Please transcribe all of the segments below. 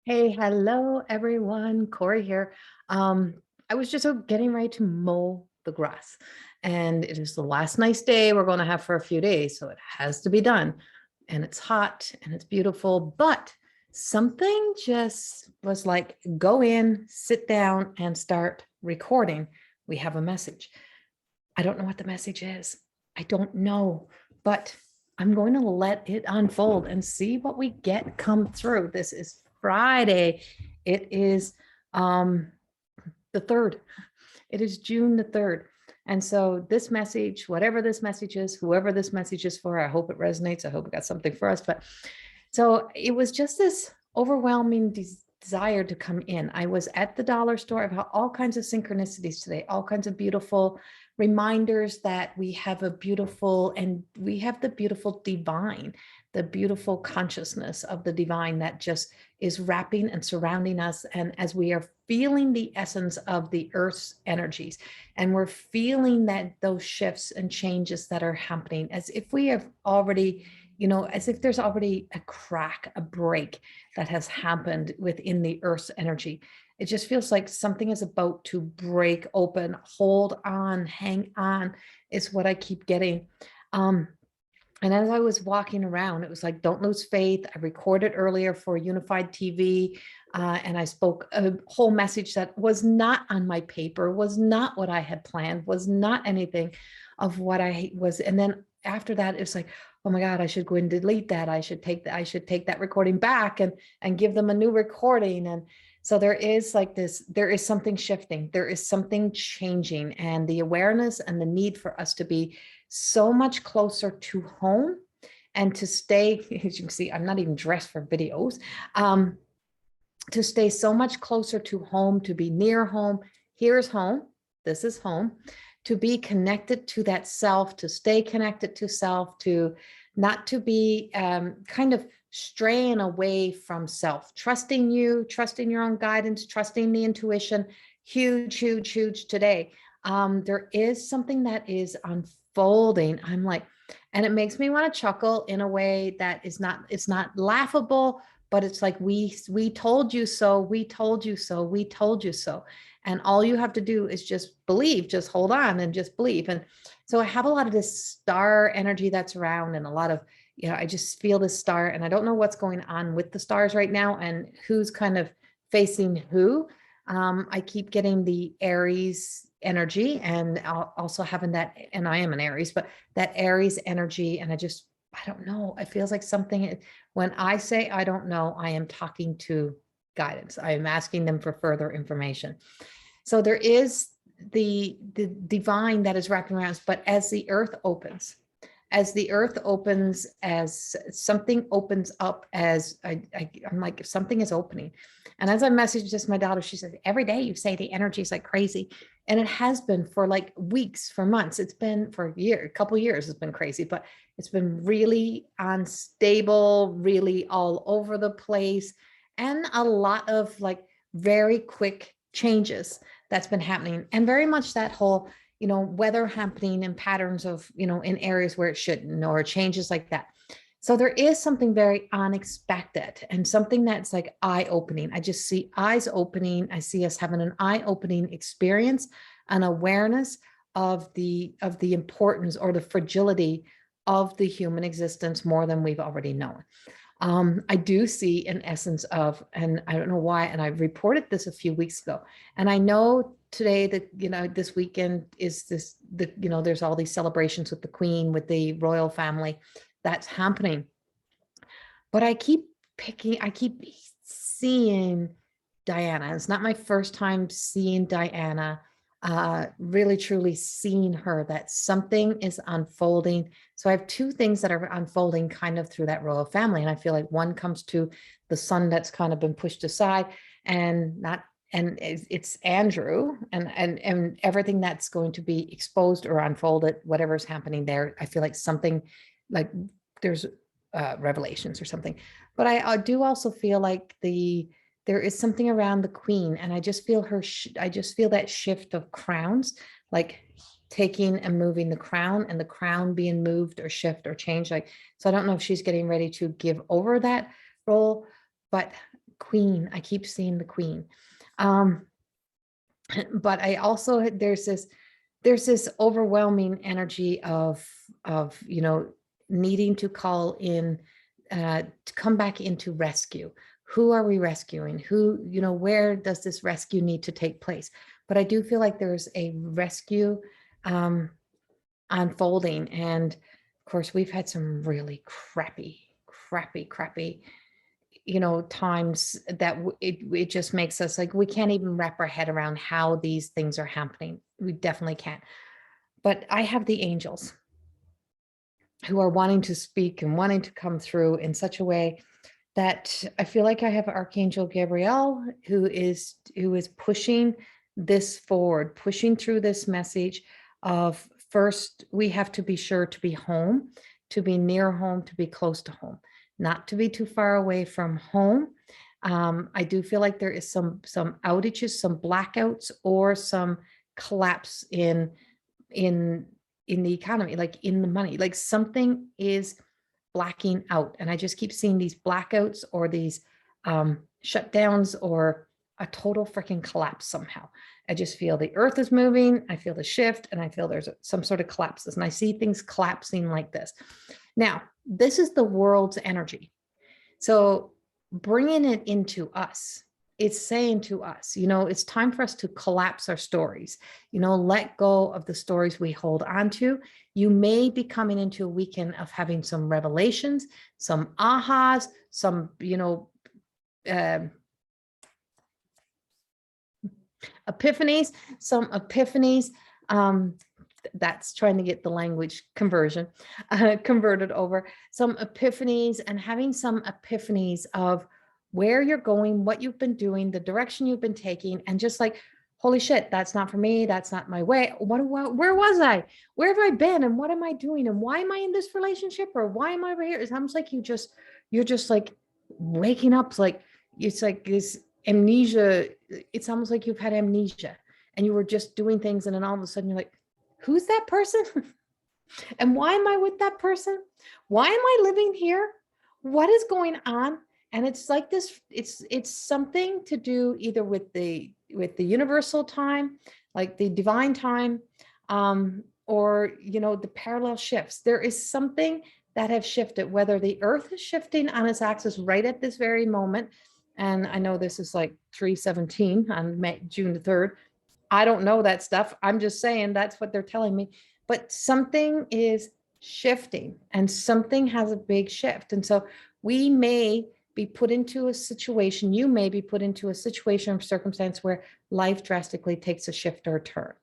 Hey, hello everyone. Corey here. Um, I was just getting ready to mow the grass, and it is the last nice day we're going to have for a few days, so it has to be done. And it's hot and it's beautiful, but something just was like, go in, sit down, and start recording. We have a message. I don't know what the message is. I don't know, but I'm going to let it unfold and see what we get come through. This is Friday. It is the 3rd. It is June the 3rd. And so this message, whatever this message is, whoever this message is for, I hope it resonates. I hope it got something for us. But so it was just this overwhelming desire to come in. I was at the dollar store. I've had all kinds of synchronicities today, all kinds of beautiful reminders that we have a beautiful, and we have the beautiful divine, the beautiful consciousness of the divine that just is wrapping and surrounding us. And as we are feeling the essence of the earth's energies, and we're feeling that those shifts and changes that are happening, as if we have already, as if there's already a crack, a break that has happened within the earth's energy. It just feels like something is about to break open. Hold on, hang on, is what I keep getting. And as I was walking around, it was like, don't lose faith. I recorded earlier for Unified TV, and I spoke a whole message that was not on my paper, was not what I had planned, was not anything of what I was. And then after that, it's like, oh my God, I should go and delete that. I should take that recording back and give them a new recording. And so there is like this, there is something shifting, there is something changing, and the awareness and the need for us to be so much closer to home and to stay, as you can see, I'm not even dressed for videos, to stay so much closer to home, to be near home. Here's home. This is home. To be connected to that self, to stay connected to self, to not to be kind of straying away from self, trusting you, trusting your own guidance, trusting the intuition. Huge, huge, huge today. There is something that is unfolding. I'm like, and it makes me want to chuckle in a way that is not, it's not laughable, but it's like, we told you so, we told you so, we told you so. And all you have to do is just believe, just hold on and just believe. And so I have a lot of this star energy that's around, and a lot of, I just feel this star, and I don't know what's going on with the stars right now and who's kind of facing who. I keep getting the Aries energy, and also having that, and I am an Aries, but that Aries energy. And I don't know, it feels like something, when I say I don't know, I am talking to guidance. I am asking them for further information. So there is the divine that is wrapping around us, but as the earth opens, as something opens up, as I'm like, something is opening. And as I messaged this to my daughter, she said, every day you say the energy is like crazy. And it has been for like weeks, for months. It's been for a couple of years, it's been crazy, but it's been really unstable, really all over the place, and a lot of like very quick changes that's been happening. And very much that whole, weather happening in patterns of, in areas where it shouldn't, or changes like that. So there is something very unexpected, and something that's like eye-opening. I just see eyes opening. I see us having an eye-opening experience, an awareness of the importance or the fragility of the human existence more than we've already known. I do see an essence of, and I don't know why, and I reported this a few weeks ago, and I know today that, this weekend is there's all these celebrations with the Queen, with the royal family that's happening. But I keep seeing Diana. It's not my first time seeing Diana, really truly seeing her, that something is unfolding. So I have two things that are unfolding kind of through that royal family. And I feel like one comes to the son that's kind of been pushed aside, and not, and it's Andrew, and everything that's going to be exposed or unfolded, whatever's happening there. I feel like something, like there's revelations or something. But I do also feel like there is something around the Queen, and I just feel I just feel that shift of crowns, like taking and moving the crown, and the crown being moved or shift or change. Like, so I don't know if she's getting ready to give over that role, but Queen. I keep seeing the Queen. But I also, there's this overwhelming energy of needing to call in, to come back into rescue. Who are we rescuing? Who, where does this rescue need to take place? But I do feel like there's a rescue unfolding. And of course, we've had some really crappy times that it just makes us like, we can't even wrap our head around how these things are happening. We definitely can't. But I have the angels who are wanting to speak and wanting to come through in such a way that I feel like I have Archangel Gabriel who is pushing this forward, pushing through this message of, first, we have to be sure to be home, to be near home, to be close to home, not to be too far away from home. I do feel like there is some outages, some blackouts, or some collapse in the economy, like in the money, like something is blacking out. And I just keep seeing these blackouts or these shutdowns or a total freaking collapse somehow. I just feel the earth is moving. I feel the shift, and I feel there's some sort of collapses, and I see things collapsing like this. Now, this is the world's energy. So bringing it into us, it's saying to us, it's time for us to collapse our stories, let go of the stories we hold on to. You may be coming into a weekend of having some revelations, some ahas, some, epiphanies, that's trying to get the language conversion converted over, some epiphanies, and having some epiphanies of where you're going, what you've been doing, the direction you've been taking, and just like, holy shit, that's not for me. That's not my way. Where was I? Where have I been? And what am I doing? And why am I in this relationship? Or why am I over here? It's almost like you're just like waking up. It's like this amnesia. It's almost like you've had amnesia and you were just doing things. And then all of a sudden you're like, who's that person? And why am I with that person? Why am I living here? What is going on? And it's like this, it's something to do either with the universal time, like the divine time, or, the parallel shifts. There is something that have shifted, whether the earth is shifting on its axis right at this very moment. And I know this is like 3/17 on June the 3rd. I don't know that stuff. I'm just saying that's what they're telling me. But something is shifting, and something has a big shift. And so we may be put into a situation, you may be put into a situation or circumstance where life drastically takes a shift or a turn.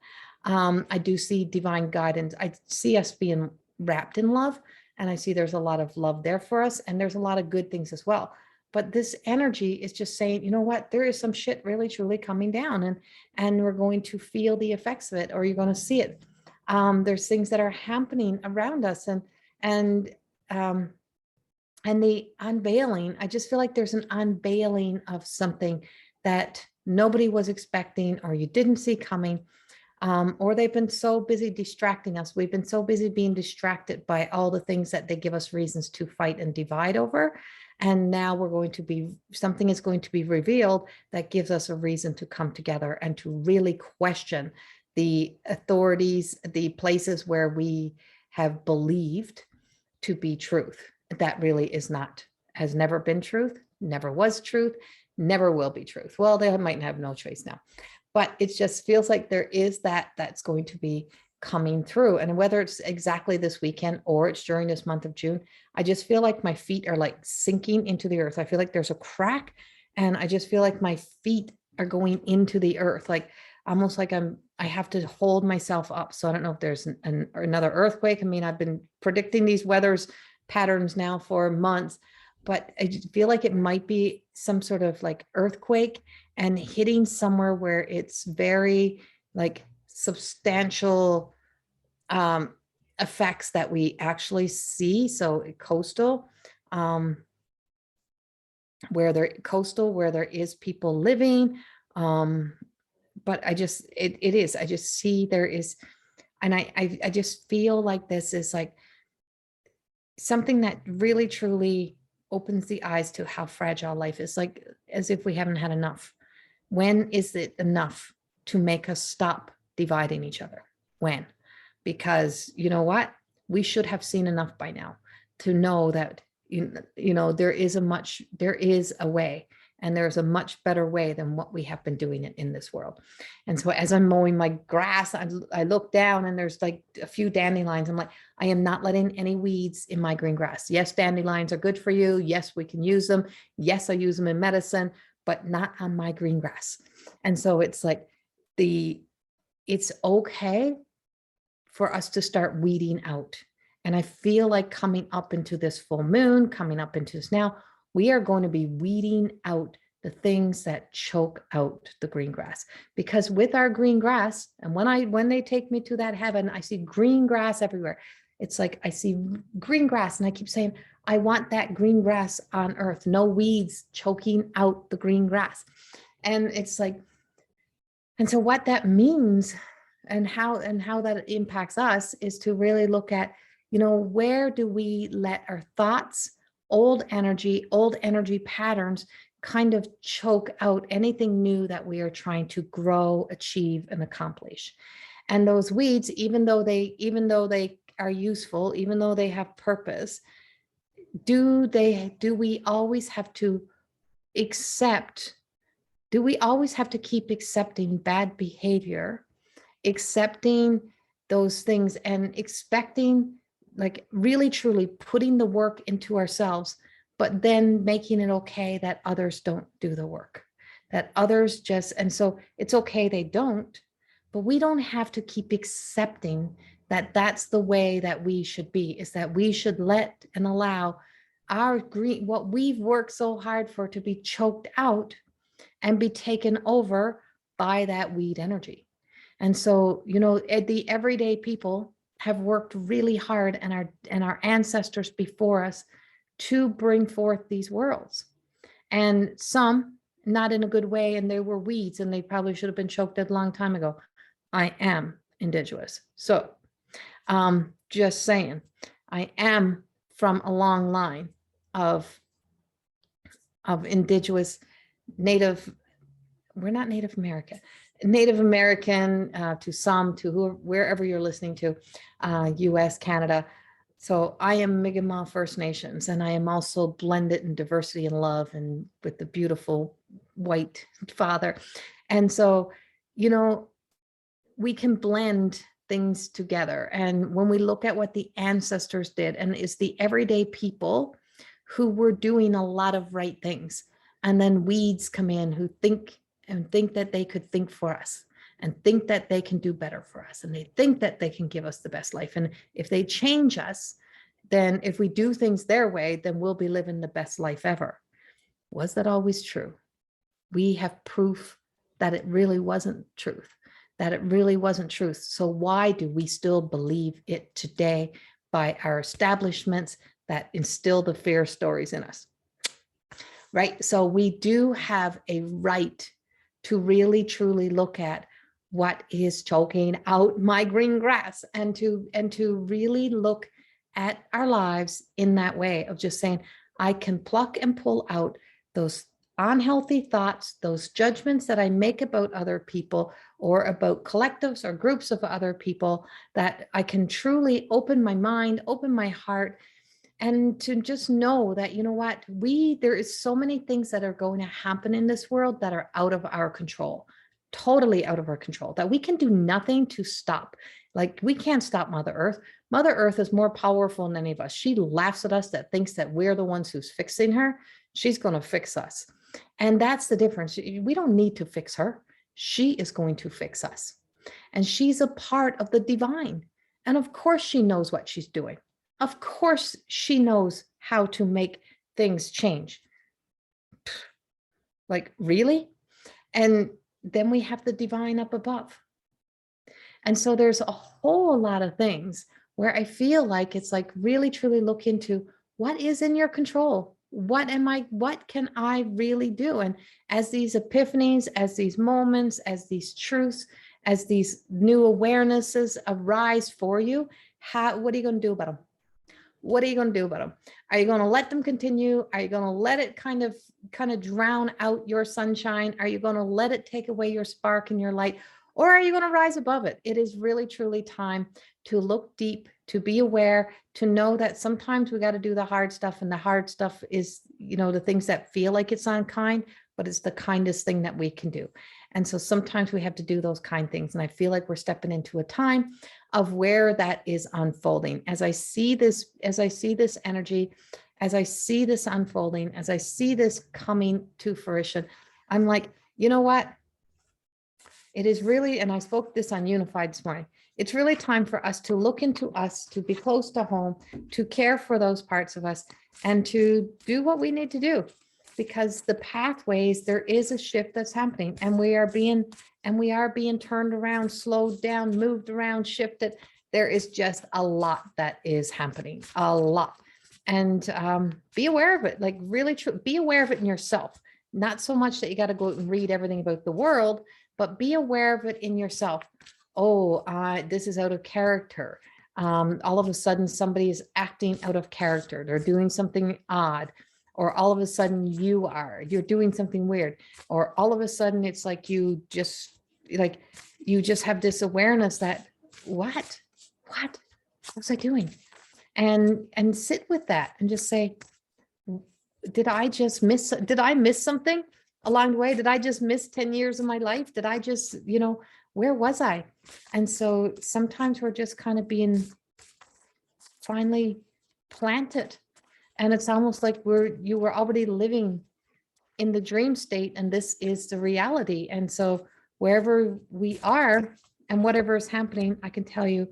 I do see divine guidance. I see us being wrapped in love, and I see there's a lot of love there for us, and there's a lot of good things as well. But this energy is just saying, you know what, there is some shit really truly coming down, and we're going to feel the effects of it, or you're going to see it. There's things that are happening around us, and the unveiling, I just feel like there's an unveiling of something that nobody was expecting, or you didn't see coming, or they've been so busy distracting us. We've been so busy being distracted by all the things that they give us reasons to fight and divide over. And now something is going to be revealed that gives us a reason to come together and to really question the authorities, the places where we have believed to be truth. That really is not, has never been truth, never was truth, never will be truth. Well, they might have no choice now, but it just feels like there is that's going to be coming through. And whether it's exactly this weekend or it's during this month of June, I just feel like my feet are like sinking into the earth. I feel like there's a crack, and I just feel like my feet are going into the earth, like almost like I have to hold myself up. So I don't know if there's another earthquake. I mean, I've been predicting these weather's patterns now for months, but I just feel like it might be some sort of like earthquake and hitting somewhere where it's very like substantial effects that we actually see. So coastal, where there is people living, but I just see there is, and I just feel like this is like something that really truly opens the eyes to how fragile life is. Like as if we haven't had enough. When is it enough to make us stop dividing each other? When? Because you know what? We should have seen enough by now to know that, there is a way, and there's a much better way than what we have been doing it in this world. And so as I'm mowing my grass, I look down and there's like a few dandelions. I'm like, I am not letting any weeds in my green grass. Yes, dandelions are good for you. Yes, we can use them. Yes, I use them in medicine, but not on my green grass. And so it's like it's okay for us to start weeding out. And I feel like coming up into this full moon, coming up into this now, we are going to be weeding out the things that choke out the green grass. Because with our green grass, and when they take me to that heaven, I see green grass everywhere. It's like I see green grass, and I keep saying, I want that green grass on earth, no weeds choking out the green grass. And it's like, and so what that means and how that impacts us is to really look at, where do we let our thoughts, old energy patterns kind of choke out anything new that we are trying to grow, achieve, and accomplish. And those weeds, even though they are useful, even though they have purpose, do we always have to accept? Do we always have to keep accepting bad behavior, accepting those things, and expecting, like really truly putting the work into ourselves, but then making it okay that others don't do the work, that others just, and so it's okay they don't, but we don't have to keep accepting that that's the way that we should be, is that we should let and allow our green, what we've worked so hard for, to be choked out and be taken over by that weed energy. And so, the everyday people have worked really hard, and our ancestors before us, to bring forth these worlds. And some not in a good way, and they were weeds, and they probably should have been choked out a long time ago. I am indigenous. So just saying, I am from a long line of indigenous, Native, we're not Native American, to some, to wherever you're listening to, US, Canada. So I am Mi'kmaq First Nations, and I am also blended in diversity and love, and with the beautiful white father. And so, we can blend things together. And when we look at what the ancestors did, and it's the everyday people who were doing a lot of right things, and then weeds come in who think that they could think for us, and think that they can do better for us, and they think that they can give us the best life. And if they change us, then if we do things their way, then we'll be living the best life ever. Was that always true? We have proof that it really wasn't truth, So why do we still believe it today by our establishments that instill the fear stories in us? Right? So we do have a right to really truly look at what is choking out my green grass, and to really look at our lives in that way of just saying, I can pluck and pull out those unhealthy thoughts, those judgments that I make about other people, or about collectives or groups of other people, that I can truly open my mind, open my heart, and to just know that, what, there is so many things that are going to happen in this world that are out of our control, totally out of our control, that we can do nothing to stop. Like, we can't stop Mother Earth. Mother Earth is more powerful than any of us. She laughs at us that thinks that we're the ones who's fixing her. She's going to fix us. And that's the difference. We don't need to fix her. She is going to fix us. And she's a part of the divine. And of course she knows what she's doing. Of course she knows how to make things change. Like, really? And then we have the divine up above. And so there's a whole lot of things where I feel like it's like really truly look into what is in your control. What can I really do? And as these epiphanies, as these moments, as these truths, as these new awarenesses arise for you, what are you going to do about them? What are you going to do about them? Are you going to let them continue? Are you going to let it kind of drown out your sunshine? Are you going to let it take away your spark and your light? Or are you going to rise above it? It is really, truly time to look deep, to be aware, to know that sometimes we got to do the hard stuff. And the hard stuff is, you know, the things that feel like it's unkind, but it's the kindest thing that we can do. And so sometimes we have to do those kind things. And I feel like we're stepping into a time of where that is unfolding. As I see this energy, as I see this unfolding, as I see this coming to fruition, I'm like, you know what? It is really, and I spoke this on Unified this morning, it's really time for us to look into us, to be close to home, to care for those parts of us, and to do what we need to do. Because the pathways, there is a shift that's happening, and we are being turned around, slowed down, moved around, shifted. There is just a lot that is happening, a lot. And be aware of it, like really be aware of it in yourself. Not so much that you got to go out and read everything about the world, but be aware of it in yourself. Oh, this is out of character. All of a sudden, somebody is acting out of character. They're doing something odd. Or all of a sudden you're doing something weird. Or all of a sudden it's like you just have this awareness that, what was I doing? And sit with that and just say, did I miss something along the way? Did I just miss 10 years of my life? Did I just, where was I? And so sometimes we're just kind of being finally planted. And it's almost like you were already living in the dream state, and this is the reality. And so wherever we are and whatever is happening, I can tell you,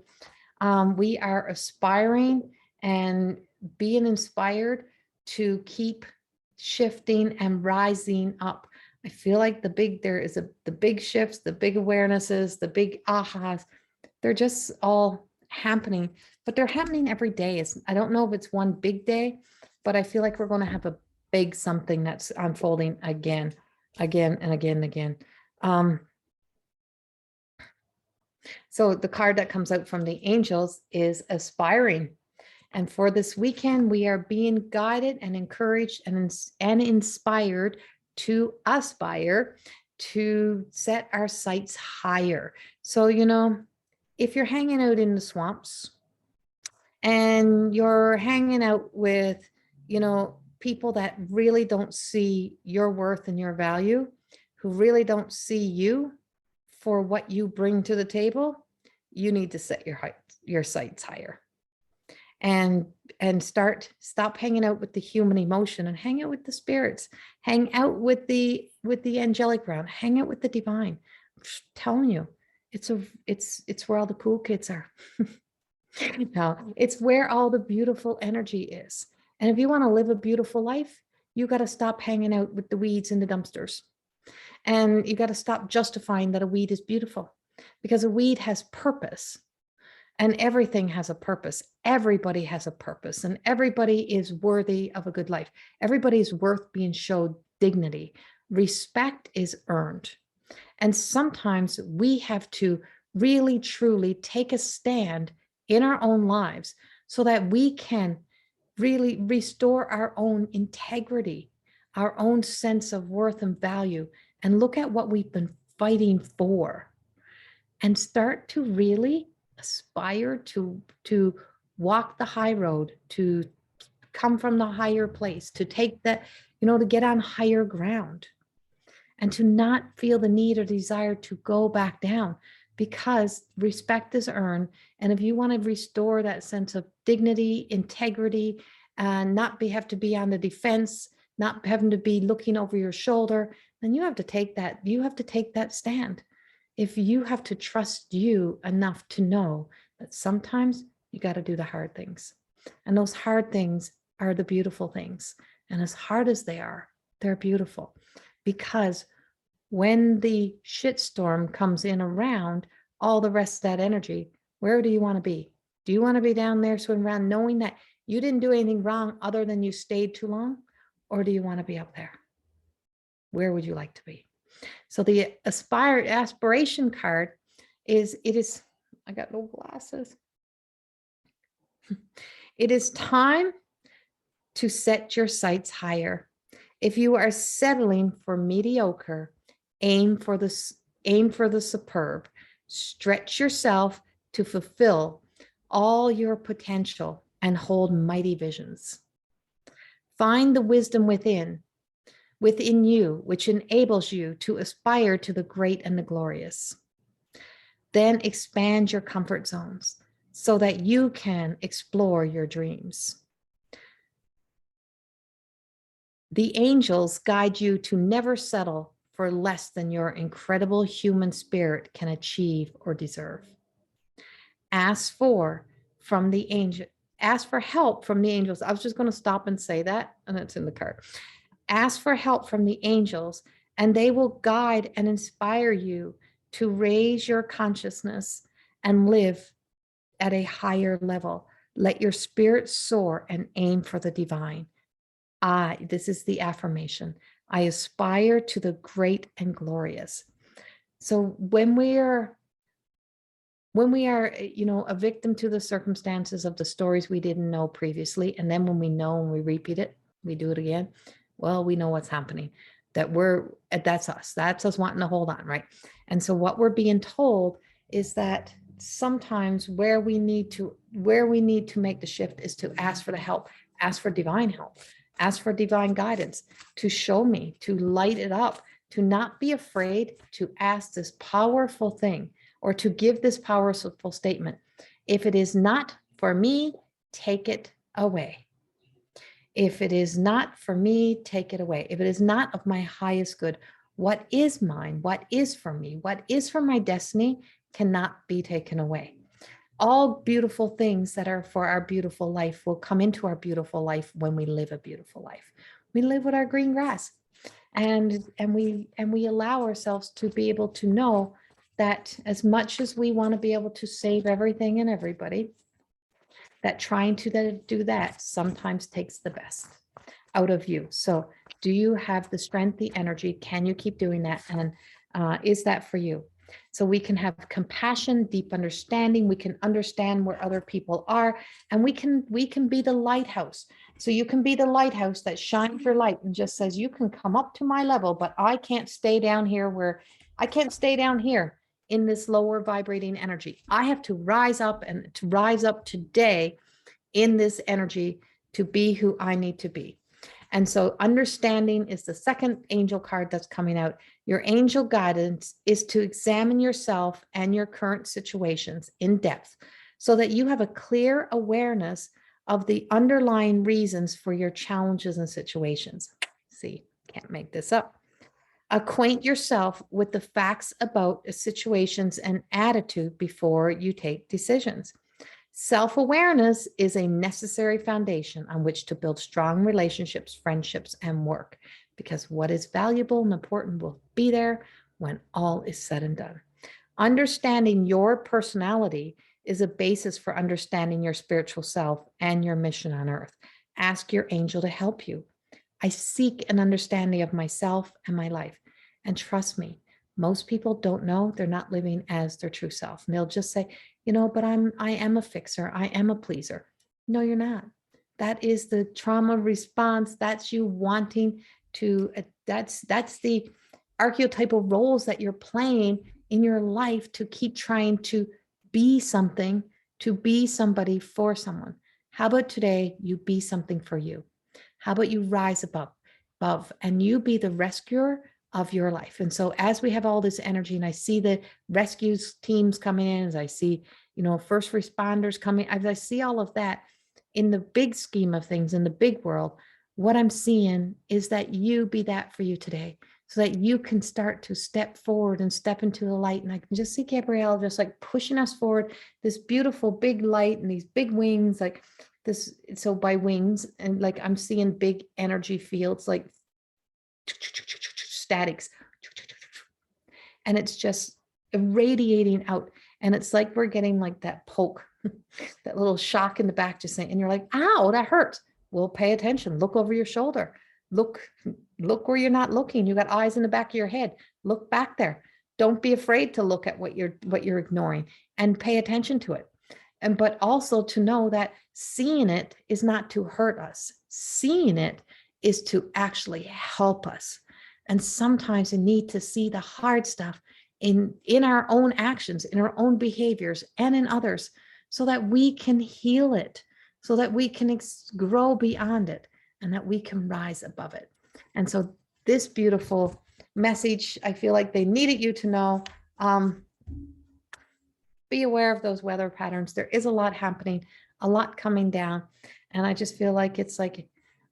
we are aspiring and being inspired to keep shifting and rising up. I feel like the big shifts, the big awarenesses, the big ahas, they're just all happening, but they're happening every day. I don't know if it's one big day, but I feel like we're going to have a big something that's unfolding again and again. So the card that comes out from the angels is aspiring. And for this weekend, we are being guided and encouraged and inspired to aspire to set our sights higher. So, if you're hanging out in the swamps and you're hanging out with, people that really don't see your worth and your value, who really don't see you for what you bring to the table, you need to set your sights higher. And stop hanging out with the human emotion and hang out with the spirits, hang out with the angelic realm, hang out with the divine. I'm just telling you, it's where all the cool kids are. Now, it's where all the beautiful energy is. And if you want to live a beautiful life, you got to stop hanging out with the weeds in the dumpsters. And you got to stop justifying that a weed is beautiful, because a weed has purpose. And everything has a purpose. Everybody has a purpose, and everybody is worthy of a good life. Everybody is worth being showed dignity. Respect is earned. And sometimes we have to really, truly take a stand in our own lives so that we can really restore our own integrity, our own sense of worth and value, and look at what we've been fighting for, and start to really aspire to walk the high road, to come from the higher place, to take that, to get on higher ground, and to not feel the need or desire to go back down, because respect is earned. And if you want to restore that sense of dignity, integrity, and not have to be on the defense, not having to be looking over your shoulder, then you have to take that stand. If you have to trust you enough to know that sometimes you got to do the hard things. And those hard things are the beautiful things. And as hard as they are, they're beautiful. Because when the shitstorm comes in around all the rest of that energy, where do you want to be? Do you want to be down there swimming around knowing that you didn't do anything wrong other than you stayed too long? Or do you want to be up there? Where would you like to be? So the aspiration card is, I got no glasses. It is time to set your sights higher. If you are settling for mediocre, aim for the superb. Stretch yourself to fulfill all your potential and hold mighty visions. Find the wisdom within you, which enables you to aspire to the great and the glorious. Then expand your comfort zones so that you can explore your dreams. The angels guide you to never settle for less than your incredible human spirit can achieve or deserve. Ask for help from the angels. I was just going to stop and say that, and it's in the card. Ask for help from the angels, and they will guide and inspire you to raise your consciousness and live at a higher level. Let your spirit soar and aim for the divine. This is the affirmation. I aspire to the great and glorious. So when we are, a victim to the circumstances of the stories we didn't know previously, and then when we know and we repeat it, we do it again, well, we know what's happening, that's us wanting to hold on, right? And so what we're being told is that sometimes where we need to make the shift is to ask for the help, ask for divine help, ask for divine guidance to show me, to light it up, to not be afraid to ask this powerful thing or to give this powerful statement. If it is not for me, take it away. If it is not for me, take it away. If it is not of my highest good, what is mine, what is for me, what is for my destiny cannot be taken away. All beautiful things that are for our beautiful life will come into our beautiful life when we live a beautiful life. We live with our green grass, and we allow ourselves to be able to know that as much as we want to be able to save everything and everybody, that trying to do that sometimes takes the best out of you. So do you have the strength, the energy? Can you keep doing that? And is that for you? So we can have compassion, deep understanding. We can understand where other people are, and we can be the lighthouse. So you can be the lighthouse that shines your light and just says, you can come up to my level, but I can't stay down here in this lower vibrating energy. I have to rise up today in this energy to be who I need to be. And so understanding is the second angel card that's coming out. Your angel guidance is to examine yourself and your current situations in depth so that you have a clear awareness of the underlying reasons for your challenges and situations. See, can't make this up. Acquaint yourself with the facts about situations and attitude before you take decisions. Self-awareness is a necessary foundation on which to build strong relationships, friendships, and work, because what is valuable and important will be there when all is said and done. Understanding your personality is a basis for understanding your spiritual self and your mission on earth. Ask your angel to help you. I seek an understanding of myself and my life. And trust me, most people don't know they're not living as their true self. And they'll just say, but I am a fixer. I am a pleaser. No, you're not. That is the trauma response. That's you wanting to, that's the archetypal roles that you're playing in your life to keep trying to be something, to be somebody for someone. How about today you be something for you? How about you rise above and you be the rescuer of your life? And so as we have all this energy, and I see the rescue teams coming in, as I see, first responders coming, as I see all of that in the big scheme of things, in the big world, what I'm seeing is that you be that for you today, so that you can start to step forward and step into the light. And I can just see Gabrielle just like pushing us forward, this beautiful big light and these big wings, like this. So by wings, and like I'm seeing big energy fields, like statics, and it's just irradiating out. And it's like we're getting like that poke, that little shock in the back, just saying, and you're like, ow, that hurts. Well, pay attention. Look over your shoulder. Look where you're not looking. You got eyes in the back of your head. Look back there. Don't be afraid to look at what you're ignoring, and pay attention to it. but also to know that seeing it is not to hurt us. Seeing it is to actually help us. And sometimes we need to see the hard stuff in our own actions, in our own behaviors, and in others, so that we can heal it, so that we can grow beyond it, and that we can rise above it. And so this beautiful message, I feel like they needed you to know. Be aware of those weather patterns. There is a lot happening, a lot coming down. And I just feel like it's like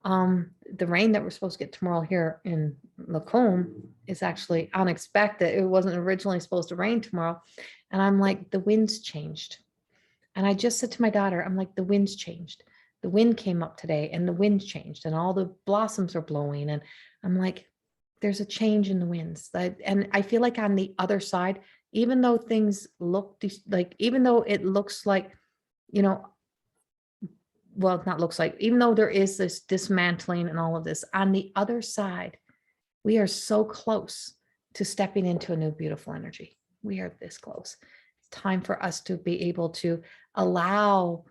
the rain that we're supposed to get tomorrow here in Lacombe is actually unexpected. It wasn't originally supposed to rain tomorrow. And I'm like, the wind's changed. And I just said to my daughter, I'm like, the wind's changed. The wind came up today and the wind changed and all the blossoms are blowing. And I'm like, there's a change in the winds. And I feel like on the other side, even though things look like, even though it looks like, you know, well, not looks like, even though there is this dismantling and all of this, on the other side, we are so close to stepping into a new beautiful energy. We are this close. It's time for us to be able to allow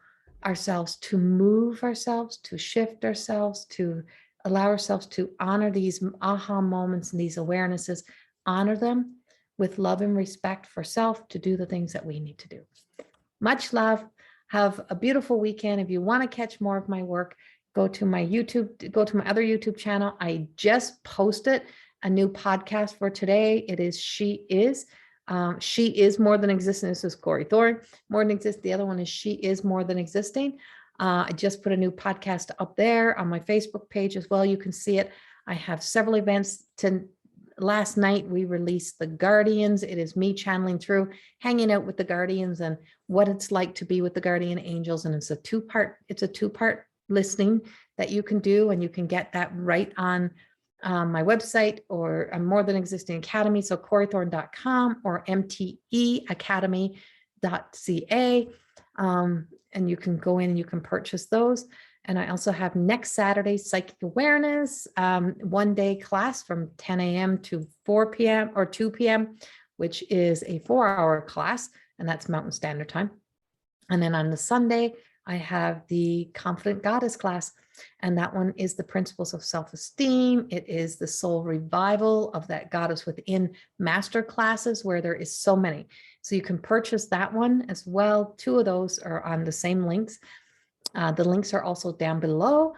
ourselves to move ourselves, to shift ourselves, to allow ourselves to honor these aha moments and these awarenesses, honor them with love and respect for self, to do the things that we need to do. Much love. Have a beautiful weekend. If you want to catch more of my work, go to my other YouTube channel. I just posted a new podcast for today. It is She Is More Than Existing. This is Corrie Thorne, More Than Exist. The other one is She Is More Than Existing. I just put a new podcast up there on my Facebook page as well. You can see it. I have several events. Last night we released The Guardians. It is me channeling through, hanging out with the Guardians and what it's like to be with the guardian angels. And it's a two-part listening that you can do, and you can get that right on my website or More Than Existing Academy. So corriethorne.com or mteacademy.ca. And you can go in and you can purchase those. And I also have next Saturday, Psychic Awareness, 1-day class from 10 a.m. to 4 p.m. or 2 p.m., which is a 4-hour class, and that's Mountain Standard Time. And then on the Sunday, I have the Confident Goddess class, and that one is the principles of self-esteem. It is the soul revival of that goddess within master classes, where there is so many. So you can purchase that one as well. 2 of those are on the same links. The links are also down below.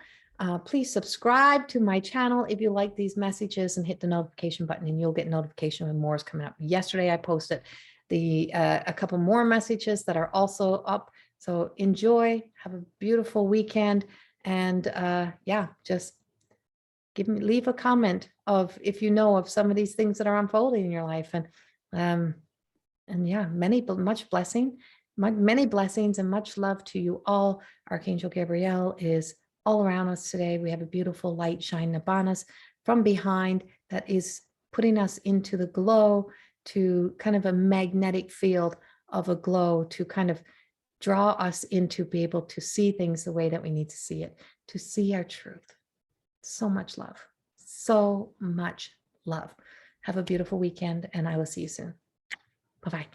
Please subscribe to my channel if you like these messages, and hit the notification button, and you'll get notification when more is coming up. Yesterday, I posted a couple more messages that are also up. So enjoy, have a beautiful weekend. And yeah, just leave a comment of if you know of some of these things that are unfolding in your life. And yeah, many blessings and much love to you all. Archangel Gabriel is all around us today. We have a beautiful light shining upon us from behind that is putting us into the glow, to kind of a magnetic field of a glow, to kind of draw us into be able to see things the way that we need to see it, to see our truth. So much love. So much love. Have a beautiful weekend, and I will see you soon. Bye-bye.